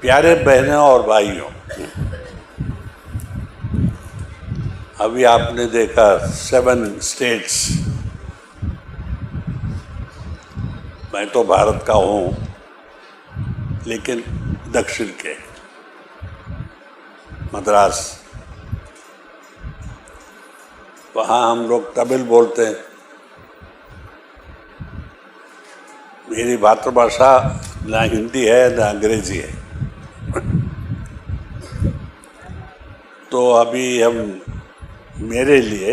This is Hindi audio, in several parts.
प्यारे बहनों और भाइयों, अभी आपने देखा 7 स्टेट्स। मैं तो भारत का हूँ, लेकिन दक्षिण के मद्रास, वहाँ हम लोग तमिल बोलते हैं। मेरी मातृभाषा ना हिंदी है ना अंग्रेजी है। तो अभी मेरे लिए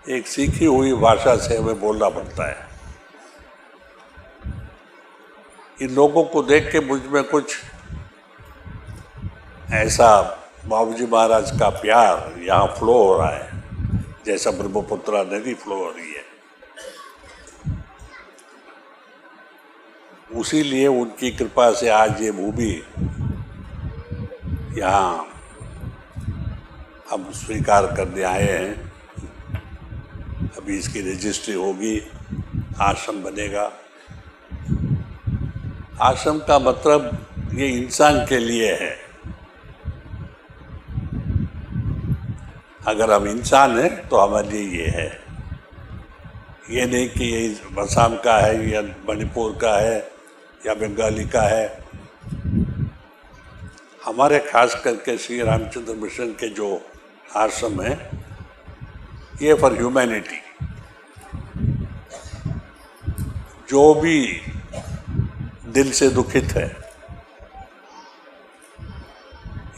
एक सीखी हुई भाषा से हमें बोलना पड़ता है। इन लोगों को देख के मुझ में कुछ ऐसा बाबूजी महाराज का प्यार यहाँ फ्लो हो रहा है, जैसा ब्रह्मपुत्रा नदी फ्लो हो रही है। उसी लिए उनकी कृपा से आज ये भूमि यहाँ हम स्वीकार करने आए हैं। अभी इसकी रजिस्ट्री होगी, आश्रम बनेगा। आश्रम का मतलब ये इंसान के लिए है। अगर हम इंसान हैं तो हमारे लिए ये है। ये नहीं कि ये असम का है या मणिपुर का है या बंगाली का है। हमारे खास करके श्री रामचंद्र मिशन के जो आश्रम है, ये फॉर ह्यूमैनिटी। जो भी दिल से दुखित है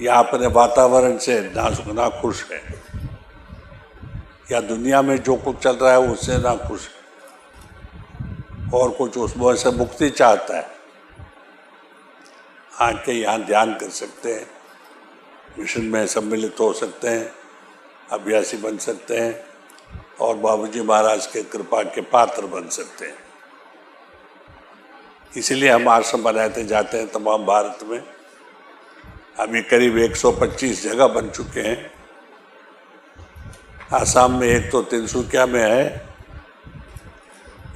या अपने वातावरण से ना खुश है या दुनिया में जो कुछ चल रहा है उससे ना खुश है और कुछ उसमें से मुक्ति चाहता है, आके यहाँ ध्यान कर सकते हैं, मिशन में सम्मिलित हो सकते हैं, अभ्यासी बन सकते हैं और बाबूजी महाराज के कृपा के पात्र बन सकते हैं। इसीलिए हम आश्रम बनाते जाते हैं तमाम भारत में। अभी करीब 125 जगह बन चुके हैं। आसाम में एक तो तिनसुकिया में है,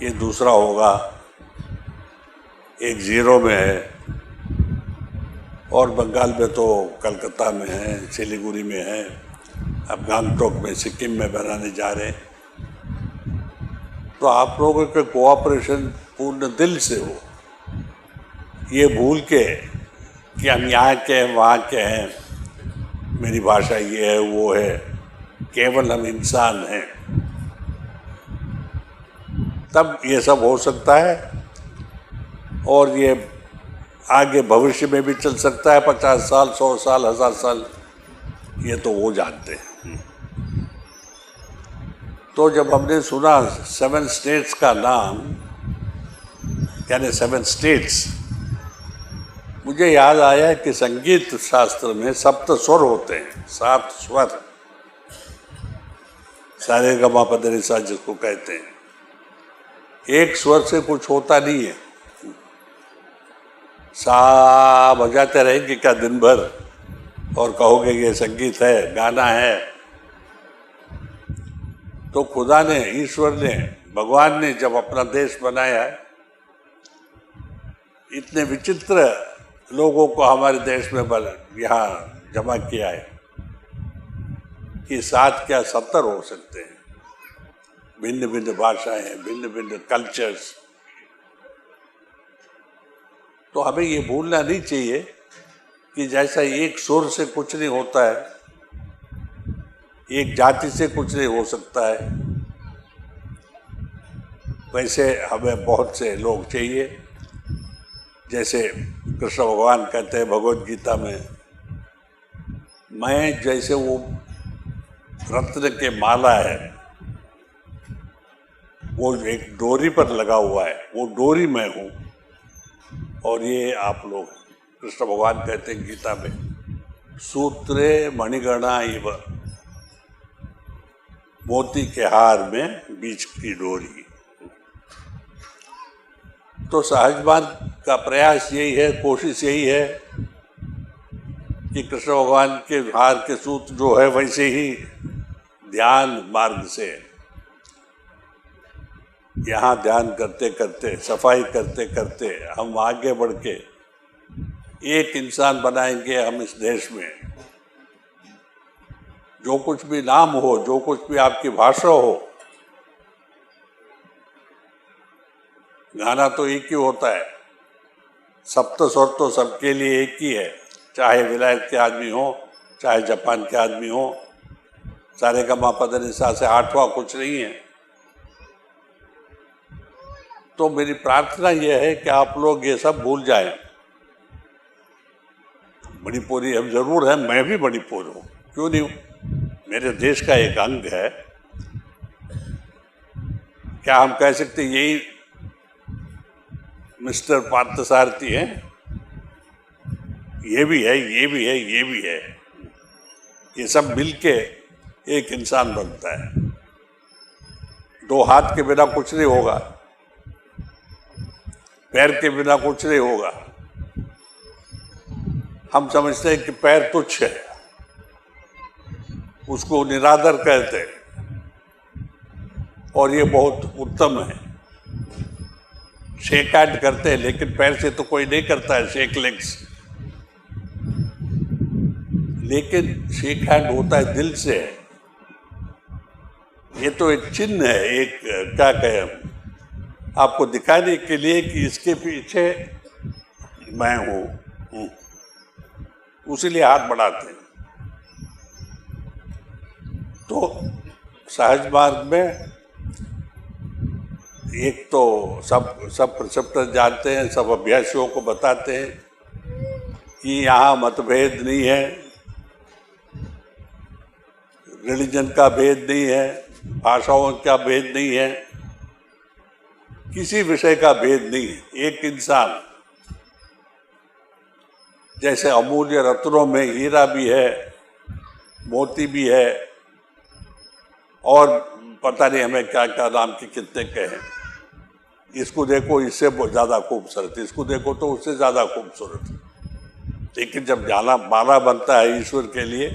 ये दूसरा होगा, एक जीरो में है और बंगाल में तो कलकत्ता में है, सिलीगुड़ी में है, अब गंगटोक में सिक्किम में बनाने जा रहे हैं। तो आप लोगों के कोऑपरेशन पूर्ण दिल से हो, ये भूल के कि हम यहाँ के हैं वहाँ के हैं, मेरी भाषा ये है वो है, केवल हम इंसान हैं, तब ये सब हो सकता है। और ये आगे भविष्य में भी चल सकता है, 50 साल, 100 साल, 1000 साल, ये तो वो जानते हैं। तो जब हमने सुना 7 स्टेट्स का नाम, यानी 7 स्टेट्स, मुझे याद आया कि संगीत शास्त्र में सप्त स्वर होते हैं, 7 स्वर, सारे गमा पद सा जिसको कहते हैं। एक स्वर से कुछ होता नहीं है। सा बजाते रहेंगे क्या दिन भर और कहोगे ये संगीत है, गाना है? तो खुदा ने, ईश्वर ने, भगवान ने जब अपना देश बनाया, इतने विचित्र लोगों को हमारे देश में यहाँ जमा किया है कि 7 क्या 70 हो सकते हैं। भिन्न भिन्न भाषाएं, भिन्न भिन्न कल्चर्स। तो हमें ये भूलना नहीं चाहिए कि जैसा एक सुर से कुछ नहीं होता है, एक जाति से कुछ नहीं हो सकता है, वैसे हमें बहुत से लोग चाहिए। जैसे कृष्ण भगवान कहते हैं भगवद गीता में, मैं जैसे वो रत्न के माला है, वो एक डोरी पर लगा हुआ है, वो डोरी मैं हूँ और ये आप लोग। कृष्ण भगवान कहते हैं गीता में, सूत्रे मणिगणा इव, मोती के हार में बीच की डोरी। तो सहजवान का प्रयास यही है, कोशिश यही है कि कृष्ण भगवान के हार के सूत्र जो है वैसे ही ध्यान मार्ग से यहाँ ध्यान करते करते, सफाई करते करते हम आगे बढ़ के एक इंसान बनाएंगे हम इस देश में, जो कुछ भी नाम हो, जो कुछ भी आपकी भाषा हो, गाना तो एक ही होता है, सप्त स्वर तो सबके लिए एक ही है, चाहे विलायत के आदमी हो, चाहे जापान के आदमी हो, सारे का मापा से आठवां कुछ नहीं है। तो मेरी प्रार्थना यह है कि आप लोग ये सब भूल जाएं। मणिपुरी हम जरूर हैं, मैं भी मणिपुर हूँ, क्यों नहीं हूँ, मेरे देश का एक अंग है। क्या हम कह सकते यही मिस्टर पार्थसारथी हैं? ये भी है, ये भी है, ये भी है, ये सब मिलके एक इंसान बनता है। दो हाथ के बिना कुछ नहीं होगा, पैर के बिना कुछ नहीं होगा। हम समझते हैं कि पैर तुच्छ है, उसको निरादर कहते हैं, और ये बहुत उत्तम है। शेक हैंड करते हैं, लेकिन पैर से तो कोई नहीं करता है शेक लेग्स, लेकिन शेक हैंड होता है दिल से। ये तो एक चिन्ह है, एक क्या कहें, आपको दिखाने के लिए कि इसके पीछे मैं हूं, उसीलिए हाथ बढ़ाते हैं। तो सहज मार्ग में एक तो सब प्रिसेप्टर जानते हैं, सब अभ्यासियों को बताते हैं कि यहाँ मतभेद नहीं है, रिलीजन का भेद नहीं है, भाषाओं का भेद नहीं है, किसी विषय का भेद नहीं है। एक इंसान, जैसे अमूल्य रत्नों में हीरा भी है, मोती भी है, और पता नहीं हमें क्या क्या नाम के कितने के हैं। इसको देखो इससे ज्यादा खूबसूरत, इसको देखो तो उससे ज्यादा खूबसूरत। लेकिन जब माला बनता है ईश्वर के लिए,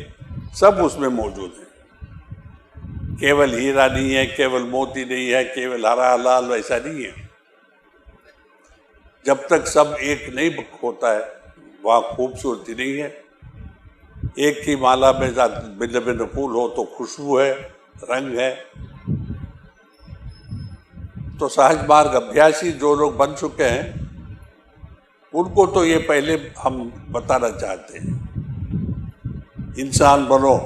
सब उसमें मौजूद है। केवल हीरा नहीं है, केवल मोती नहीं है, केवल हरा लाल वैसा नहीं है। जब तक सब एक नहीं होता है, वहाँ खूबसूरती नहीं है। एक ही माला में भिन्न भिन्न फूल हो तो खुशबू है, रंग है। तो सहज मार्ग अभ्यासी जो लोग बन चुके हैं, उनको तो ये पहले हम बताना चाहते हैं, इंसान बनो।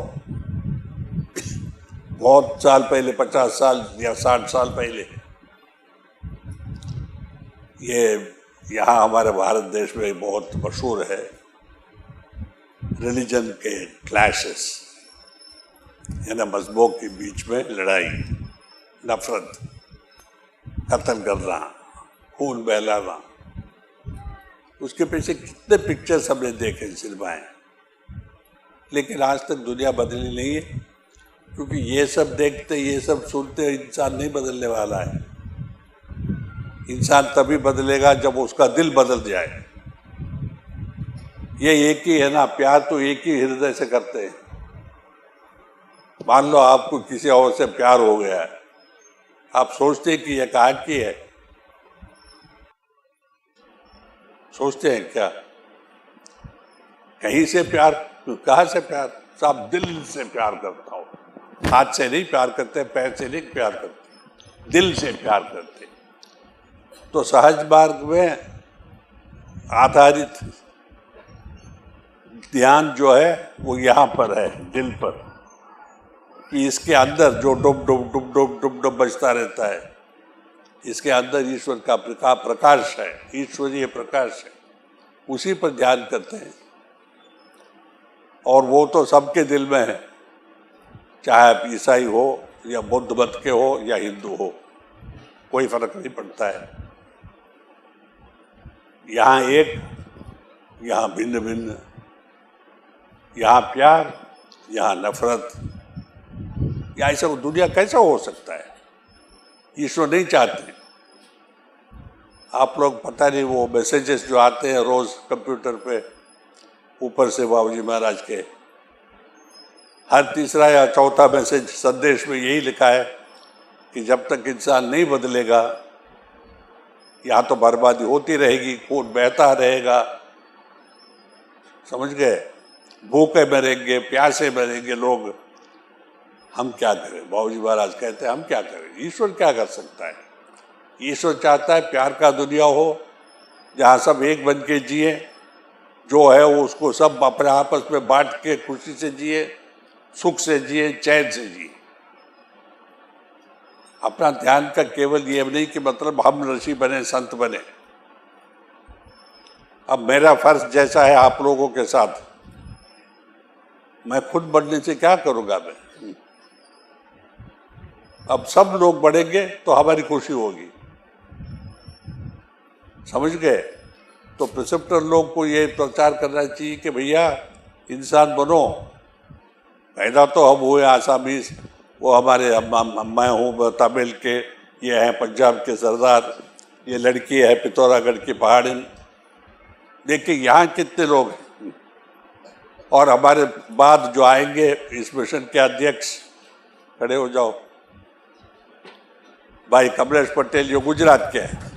बहुत साल पहले, 50 साल या 60 साल पहले, ये यहाँ हमारे भारत देश में बहुत मशहूर है, रिलीजन के क्लैशेस, यानी मजहबों के बीच में लड़ाई, नफरत, कत्ल करना, खून बहलाना। उसके पीछे कितने पिक्चर्स हमने देखे सिनेमाएं, लेकिन आज तक दुनिया बदली नहीं है, क्योंकि ये सब देखते, ये सब सुनते इंसान नहीं बदलने वाला है। इंसान तभी बदलेगा जब उसका दिल बदल जाए। ये एक ही है ना, प्यार तो एक ही हृदय से करते हैं। मान लो आपको किसी और से प्यार हो गया है, आप सोचते हैं कि यह कहाँ की है? सोचते हैं क्या? कहीं से प्यार, कहाँ से प्यार? सब दिल से प्यार करता हूँ। हाथ से नहीं प्यार करते, पैर से नहीं प्यार करते, दिल से प्यार करते। तो सहज मार्ग में आधारित ध्यान जो है वो यहाँ पर है, दिल पर, कि इसके अंदर जो डुब डुब डुब डुब डुब डुब बजता रहता है, इसके अंदर ईश्वर का प्रकाश है, ईश्वरीय प्रकाश है, उसी पर ध्यान करते हैं। और वो तो सबके दिल में है, चाहे आप ईसाई हो या बौद्ध मत के हो या हिंदू हो, कोई फर्क नहीं पड़ता है। यहाँ एक, यहाँ भिन्न भिन्न, यहाँ प्यार, यहाँ नफरत। या ऐसा दुनिया कैसा हो सकता है? ईश्वर नहीं चाहते। आप लोग पता नहीं, वो मैसेजेस जो आते हैं रोज कंप्यूटर पे ऊपर से बाबूजी महाराज के, हर तीसरा या चौथा मैसेज संदेश में यही लिखा है कि जब तक इंसान नहीं बदलेगा, यहाँ तो बर्बादी होती रहेगी, खून बहता रहेगा, समझ गए? भूखे मरेंगे, प्यासे मरेंगे लोग, हम क्या करें? बाबूजी महाराज कहते हैं हम क्या करें? ईश्वर क्या कर सकता है? ईश्वर चाहता है प्यार का दुनिया हो, जहाँ सब एक बन के जिए, जो है वो उसको सब अपने आपस में बांट के खुशी से जिए, सुख से जिए, चैन से जिए। अपना ध्यान का केवल ये नहीं कि मतलब हम ऋषि बने, संत बने। अब मेरा फर्ज जैसा है आप लोगों के साथ, मैं खुद बढ़ने से क्या करूंगा मैं? अब सब लोग बढ़ेंगे तो हमारी खुशी होगी, समझ गए? तो प्रिसेप्टर लोग को ये प्रचार करना चाहिए कि भैया इंसान बनो। पैदा तो हम हुए आसामीज, वो हमारे मैं हूँ तमिल के, ये हैं पंजाब के सरदार, ये लड़की है पिथौरागढ़ की पहाड़ी। देखिए यहाँ कितने लोग हैं, और हमारे बाद जो आएंगे इस मिशन के अध्यक्ष, खड़े हो जाओ, भाई कमलेश पटेल जो गुजरात के हैं।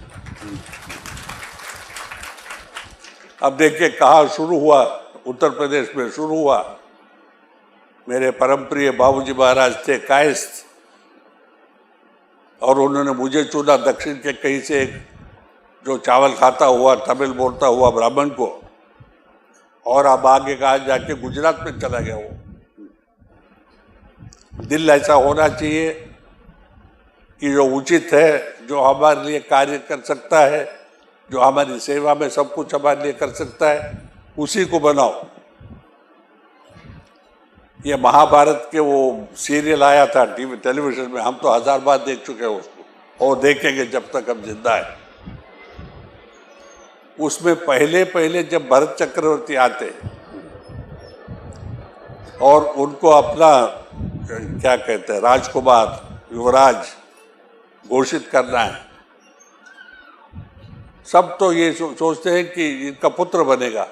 अब देखिए कहाँ शुरू हुआ, उत्तर प्रदेश में शुरू हुआ। मेरे परम प्रिय बाबूजी महाराज थे कायस्थ, और उन्होंने मुझे चुना दक्षिण के कहीं से एक जो चावल खाता हुआ, तमिल बोलता हुआ ब्राह्मण को, और अब आगे कहा जाके गुजरात में चला गया वो। दिल ऐसा होना चाहिए कि जो उचित है, जो हमारे लिए कार्य कर सकता है, जो हमारी सेवा में सब कुछ हमारे लिए कर सकता है, उसी को बनाओ। ये महाभारत के वो सीरियल आया था टेलीविजन में, हम तो 1000 बार देख चुके हैं उसको, और देखेंगे जब तक हम जिंदा है। उसमें पहले पहले जब भरत चक्रवर्ती आते और उनको अपना क्या कहते हैं राजकुमार, युवराज घोषित करना है, सब तो ये सोचते हैं कि इनका पुत्र बनेगा,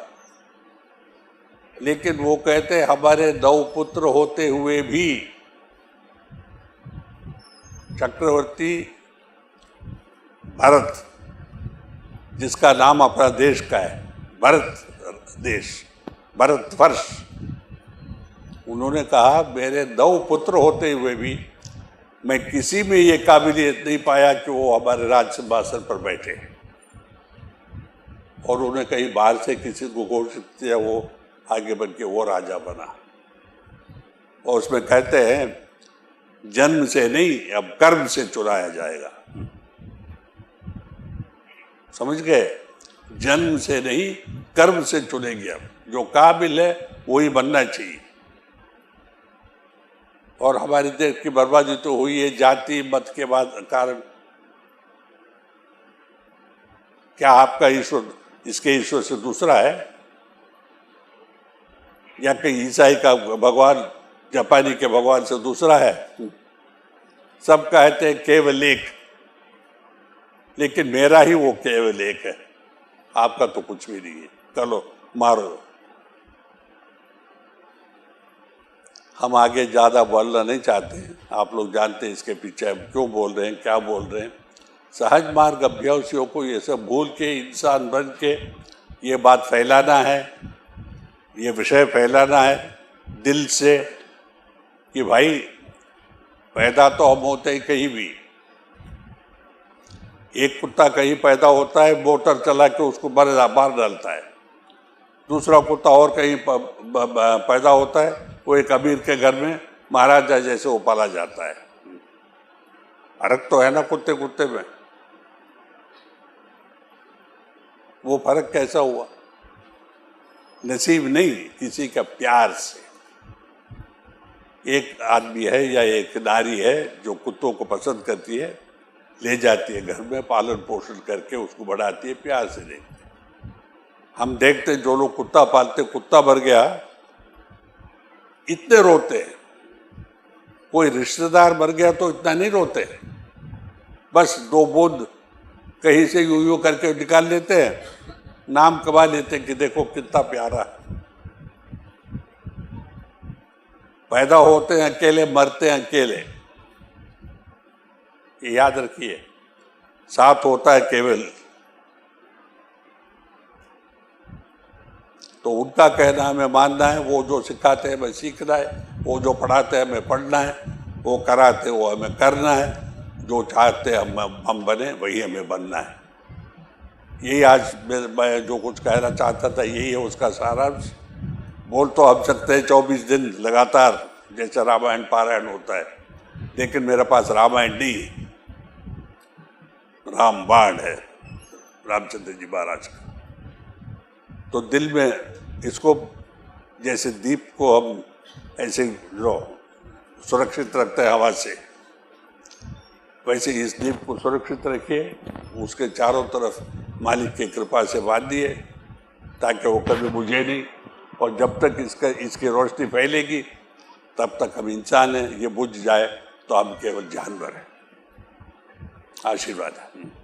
लेकिन वो कहते हैं हमारे 9 पुत्र होते हुए भी चक्रवर्ती भरत, जिसका नाम अपना देश का है, भरत देश, भारतवर्ष, उन्होंने कहा मेरे 9 पुत्र होते हुए भी मैं किसी में ये काबिलियत नहीं पाया कि वो हमारे राज सिंहासन पर बैठे। और उन्हें कहीं बाहर से किसी को घोषित किया, वो आगे बढ़ के वो राजा बना। और उसमें कहते हैं जन्म से नहीं, अब कर्म से चुराया जाएगा। समझ गए? जन्म से नहीं, कर्म से चुनेंगे। अब जो काबिल है वही बनना चाहिए। और हमारे देश की बर्बादी तो हुई है जाति मत के बाद कारण। क्या आपका ईश्वर इसके ईश्वर से दूसरा है? या कहीं ईसाई का भगवान जापानी के भगवान से दूसरा है? सब कहते हैं केवल एक, लेकिन मेरा ही वो केवल एक है, आपका तो कुछ भी नहीं है। चलो मारो। हम आगे ज़्यादा बोलना नहीं चाहते हैं, आप लोग जानते हैं इसके पीछे हम क्यों बोल रहे हैं, क्या बोल रहे हैं। सहज मार्ग अभ्यासियों को ये सब भूल के इंसान बन के ये बात फैलाना है, ये विषय फैलाना है दिल से कि भाई पैदा तो हम होते ही कहीं भी। एक कुत्ता कहीं पैदा होता है, मोटर चला के उसको मार डालता है। दूसरा कुत्ता और कहीं पैदा होता है, वो एक अमीर के घर में महाराजा जैसे वो पाला जाता है। फर्क तो है ना कुत्ते कुत्ते में। वो फर्क कैसा हुआ? नसीब नहीं, किसी का प्यार से। एक आदमी है या एक नारी है जो कुत्तों को पसंद करती है, ले जाती है घर में, पालन पोषण करके उसको बढ़ाती है, प्यार से देखती है। हम देखते हैं जो लोग कुत्ता पालते, कुत्ता मर गया इतने रोते हैं। कोई रिश्तेदार मर गया तो इतना नहीं रोते, बस 2 बूंद कहीं से यूं यूं करके निकाल लेते हैं, नाम कमा लेते हैं कि देखो कितना प्यारा। पैदा होते हैं अकेले, मरते हैं अकेले, ये याद रखिए। साथ होता है केवल। तो उनका कहना हमें मानना है, वो जो सिखाते हैं हमें सीखना है, वो जो पढ़ाते हैं हमें पढ़ना है, वो कराते वो हमें करना है, जो चाहते हम बने वही हमें बनना है। यही आज मैं जो कुछ कहना चाहता था यही है उसका सारांश। बोल तो हम सकते हैं 24 दिन लगातार जैसे रामायण पारायण होता है, लेकिन मेरे पास रामायण नहीं है, रामबाण है रामचंद्र जी महाराज का। तो दिल में इसको जैसे दीप को हम ऐसे जो सुरक्षित रखते हैं हवा से, वैसे इस दीप को सुरक्षित रखिए, उसके चारों तरफ मालिक की कृपा से बांधिए ताकि वो कभी बुझे नहीं, और जब तक इसकी रोशनी फैलेगी तब तक हम इंसान हैं। ये बुझ जाए तो हम केवल जानवर हैं। आशीर्वाद है।